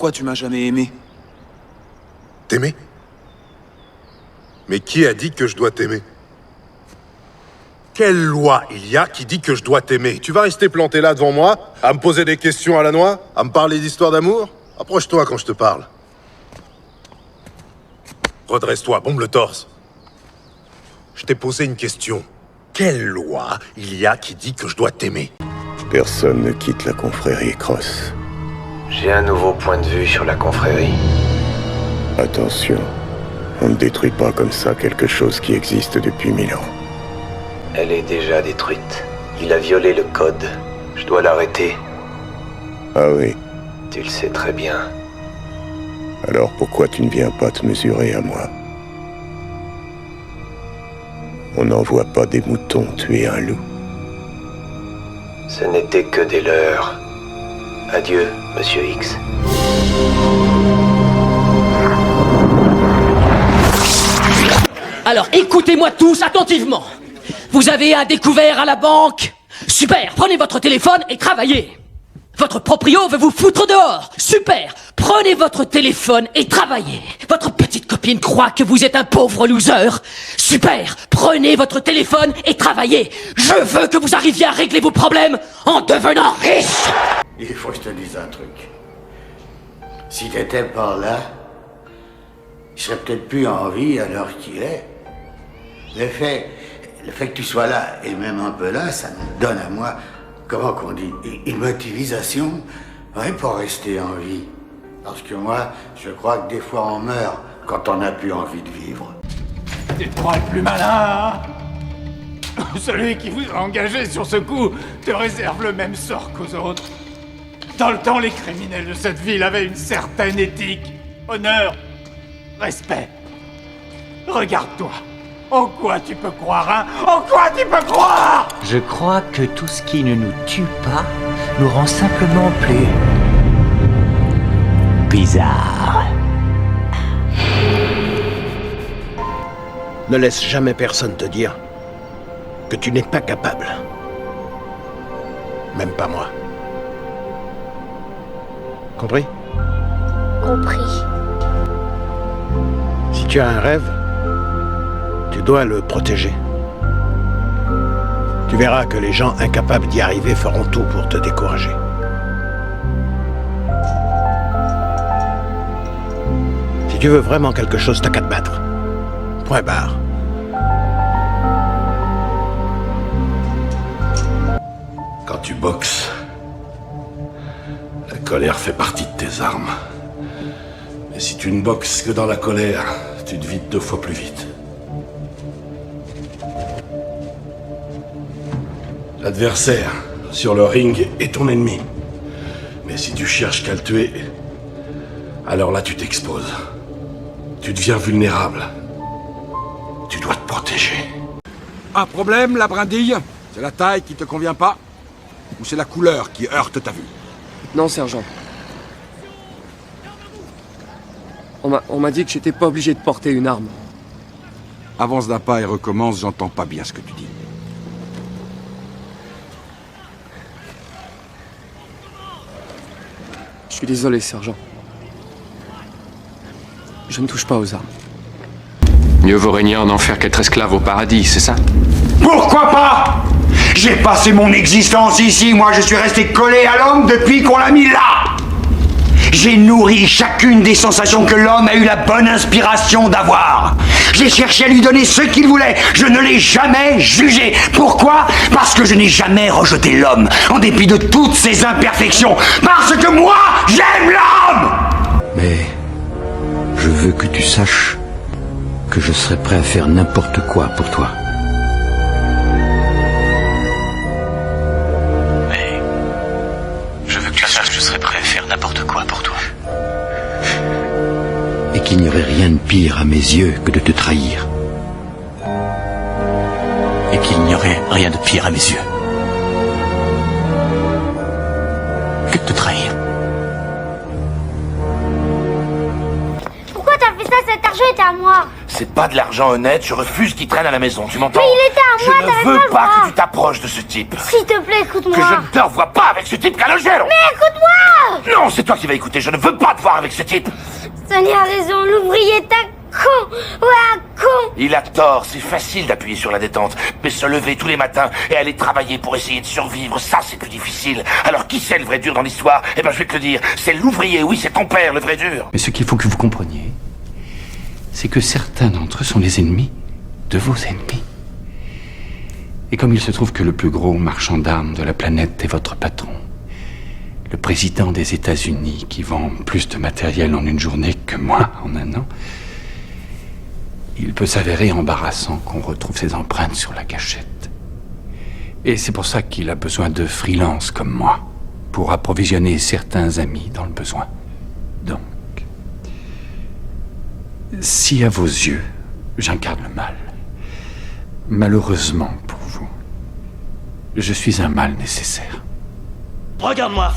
pourquoi tu m'as jamais aimé. T'aimer? Mais qui a dit que je dois t'aimer? Quelle loi il y a qui dit que je dois t'aimer? Tu vas rester planté là devant moi, à me poser des questions à la noix, à me parler d'histoires d'amour? Approche-toi quand je te parle. Redresse-toi, bombe le torse. Je t'ai posé une question. Quelle loi il y a qui dit que je dois t'aimer? Personne ne quitte la confrérie, Cross. J'ai un nouveau point de vue sur la confrérie. Attention, on ne détruit pas comme ça quelque chose qui existe depuis 1000 ans. Elle est déjà détruite. Il a violé le code. Je dois l'arrêter. Ah oui? Tu le sais très bien. Alors pourquoi tu ne viens pas te mesurer à moi? On n'envoie pas des moutons tuer un loup. Ce n'était que des leurs. Adieu, Monsieur X. Alors écoutez-moi tous attentivement. Vous avez un découvert à la banque? Super, prenez votre téléphone et travaillez. Votre proprio veut vous foutre dehors. Super, prenez votre téléphone et travaillez. Votre petite copine croit que vous êtes un pauvre loser. Super, prenez votre téléphone et travaillez. Je veux que vous arriviez à régler vos problèmes en devenant riche. Il faut que je te dise un truc. Si t'étais par là, il serait peut-être plus en vie à l'heure qu'il est. Le fait que tu sois là, et même un peu là, ça me donne à moi, comment qu'on dit, une motivation, ouais, pour rester en vie. Parce que moi, je crois que des fois on meurt quand on n'a plus envie de vivre. C'est toi le plus malin, hein? Celui qui vous a engagé sur ce coup te réserve le même sort qu'aux autres. Dans le temps, les criminels de cette ville avaient une certaine éthique, honneur, respect. Regarde-toi. En quoi tu peux croire, hein? En quoi tu peux croire? Je crois que tout ce qui ne nous tue pas nous rend simplement plus... bizarres. Ne laisse jamais personne te dire que tu n'es pas capable. Même pas moi. Compris? Compris. Si tu as un rêve, tu dois le protéger. Tu verras que les gens incapables d'y arriver feront tout pour te décourager. Si tu veux vraiment quelque chose, t'as qu'à te battre. Point barre. Quand tu boxes, la colère fait partie de tes armes. Mais si tu ne boxes que dans la colère, tu te vides 2 fois plus vite. L'adversaire, sur le ring, est ton ennemi. Mais si tu cherches qu'à le tuer, alors là tu t'exposes. Tu deviens vulnérable. Tu dois te protéger. Un problème, la brindille? C'est la taille qui te convient pas? Ou c'est la couleur qui heurte ta vue? Non, sergent. On m'a dit que j'étais pas obligé de porter une arme. Avance d'un pas et recommence, j'entends pas bien ce que tu dis. Je suis désolé, sergent. Je ne touche pas aux armes. Mieux vaut régner en enfer qu'être esclave au paradis, c'est ça? Pourquoi pas? J'ai passé mon existence ici, moi je suis resté collé à l'homme depuis qu'on l'a mis là. J'ai nourri chacune des sensations que l'homme a eu la bonne inspiration d'avoir. J'ai cherché à lui donner ce qu'il voulait. Je ne l'ai jamais jugé. Pourquoi? Parce que je n'ai jamais rejeté l'homme, en dépit de toutes ses imperfections. Parce que moi, j'aime l'homme! Mais je veux que tu saches que je serai prêt à faire n'importe quoi pour toi. Mais je veux que tu saches que je serai prêt à faire n'importe quoi pour toi. Et qu'il n'y aurait rien de pire à mes yeux que de te trahir. Et qu'il n'y aurait rien de pire à mes yeux que de te trahir. Pourquoi t'as fait ça? ça, cet argent était à moi. C'est pas de l'argent honnête, je refuse qu'il traîne à la maison, tu m'entends? Mais il était à moi, Je t'avais ne veux pas le pas droit. que tu t'approches de ce type. S'il te plaît, écoute-moi. Que je ne te revoie pas avec ce type Calogero. Mais écoute-moi. Non, c'est toi qui vas écouter, je ne veux pas te voir avec ce type. Sonny a raison, l'ouvrier est un con. Ouais, un con. Il a tort, c'est facile d'appuyer sur la détente. Mais se lever tous les matins et aller travailler pour essayer de survivre, ça c'est plus difficile. Alors qui c'est le vrai dur dans l'histoire? Eh ben je vais te le dire, c'est l'ouvrier, oui c'est ton père le vrai dur. Mais ce qu'il faut que vous compreniez, c'est que certains d'entre eux sont les ennemis de vos ennemis. Et comme il se trouve que le plus gros marchand d'armes de la planète est votre patron, le président des États-Unis qui vend plus de matériel en une journée que moi en un an, il peut s'avérer embarrassant qu'on retrouve ses empreintes sur la gâchette. Et c'est pour ça qu'il a besoin de freelance comme moi, pour approvisionner certains amis dans le besoin. Donc, si à vos yeux, j'incarne le mal, malheureusement pour vous, je suis un mal nécessaire. Regarde-moi!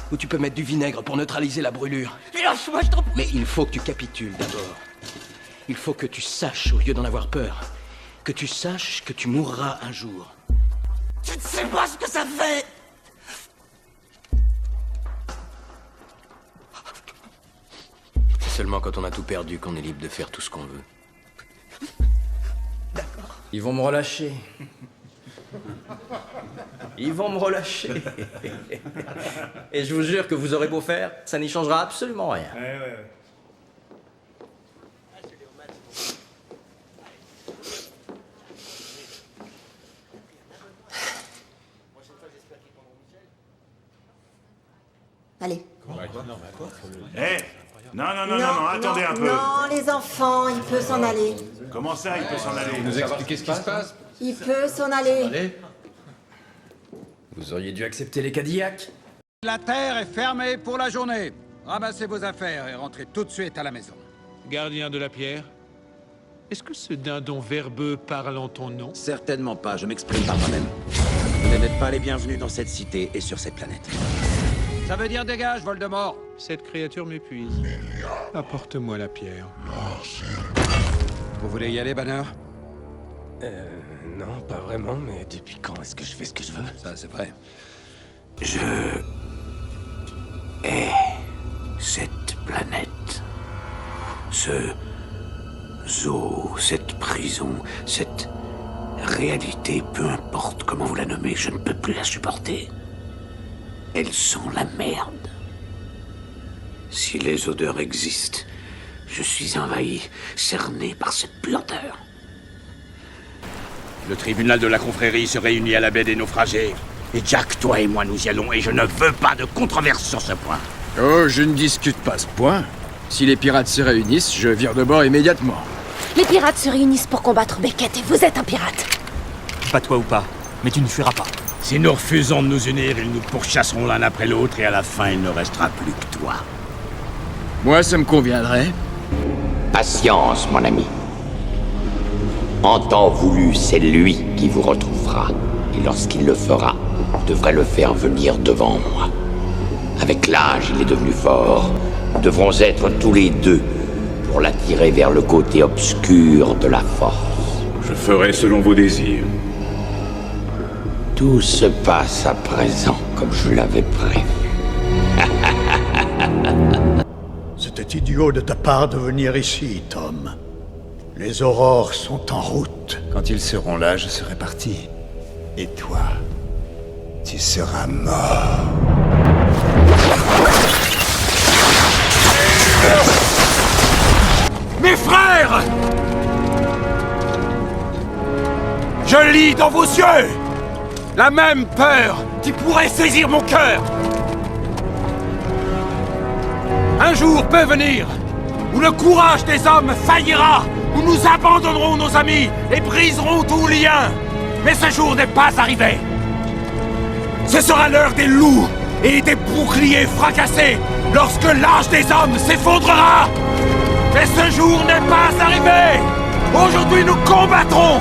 Ou tu peux mettre du vinaigre pour neutraliser la brûlure. Lâche-moi, je t'en prie. Mais il faut que tu capitules d'abord. Il faut que tu saches, au lieu d'en avoir peur, que tu saches que tu mourras un jour. Tu ne sais pas ce que ça fait. C'est seulement quand on a tout perdu qu'on est libre de faire tout ce qu'on veut. D'accord. Ils vont me relâcher. Ils vont me relâcher. Et je vous jure que vous aurez beau faire, ça n'y changera absolument rien. Ouais. Allez. Non, attendez un peu. Non, les enfants, il peut s'en aller. Comment ça, il peut s'en aller? Nous expliquer ce qui se passe? Il peut s'en aller. Vous auriez dû accepter les Cadillacs. La terre est fermée pour la journée. Ramassez vos affaires et rentrez tout de suite à la maison. Gardien de la pierre, est-ce que ce dindon verbeux parle en ton nom? Certainement pas, je m'exprime par moi-même. Vous n'êtes pas les bienvenus dans cette cité et sur cette planète. Ça veut dire dégage, Voldemort. Cette créature m'épuise. Apporte-moi la pierre. Vous voulez y aller, Banner? Non, pas vraiment, mais depuis quand est-ce que je fais ce que je veux? Ça, c'est vrai. Je hais cette planète. Ce zoo, cette prison, cette réalité, peu importe comment vous la nommez, je ne peux plus la supporter. Elles sont la merde. Si les odeurs existent, je suis envahi, cerné par cette puanteur. Le tribunal de la confrérie se réunit à la baie des naufragés. Et Jack, toi et moi, nous y allons, et je ne veux pas de controverse sur ce point. Oh, je ne discute pas ce point. Si les pirates se réunissent, je vire de bord immédiatement. Les pirates se réunissent pour combattre Beckett et vous êtes un pirate. Pas toi ou pas, mais tu ne fuiras pas. Si nous refusons de nous unir, ils nous pourchasseront l'un après l'autre, et à la fin, il ne restera plus que toi. Moi, ça me conviendrait. Patience, mon ami. En temps voulu, c'est lui qui vous retrouvera. Et lorsqu'il le fera, vous devrez le faire venir devant moi. Avec l'âge, il est devenu fort. Nous devrons être tous les deux pour l'attirer vers le côté obscur de la force. Je ferai selon vos désirs. Tout se passe à présent comme je l'avais prévu. C'était idiot de ta part de venir ici, Tom. Les aurores sont en route. Quand ils seront là, je serai parti. Et toi, tu seras mort. Mes frères! Je lis dans vos yeux la même peur qui pourrait saisir mon cœur. Un jour peut venir où le courage des hommes faillira, où nous abandonnerons nos amis et briserons tout lien. Mais ce jour n'est pas arrivé. Ce sera l'heure des loups et des boucliers fracassés lorsque l'âge des hommes s'effondrera. Mais ce jour n'est pas arrivé. Aujourd'hui, nous combattrons.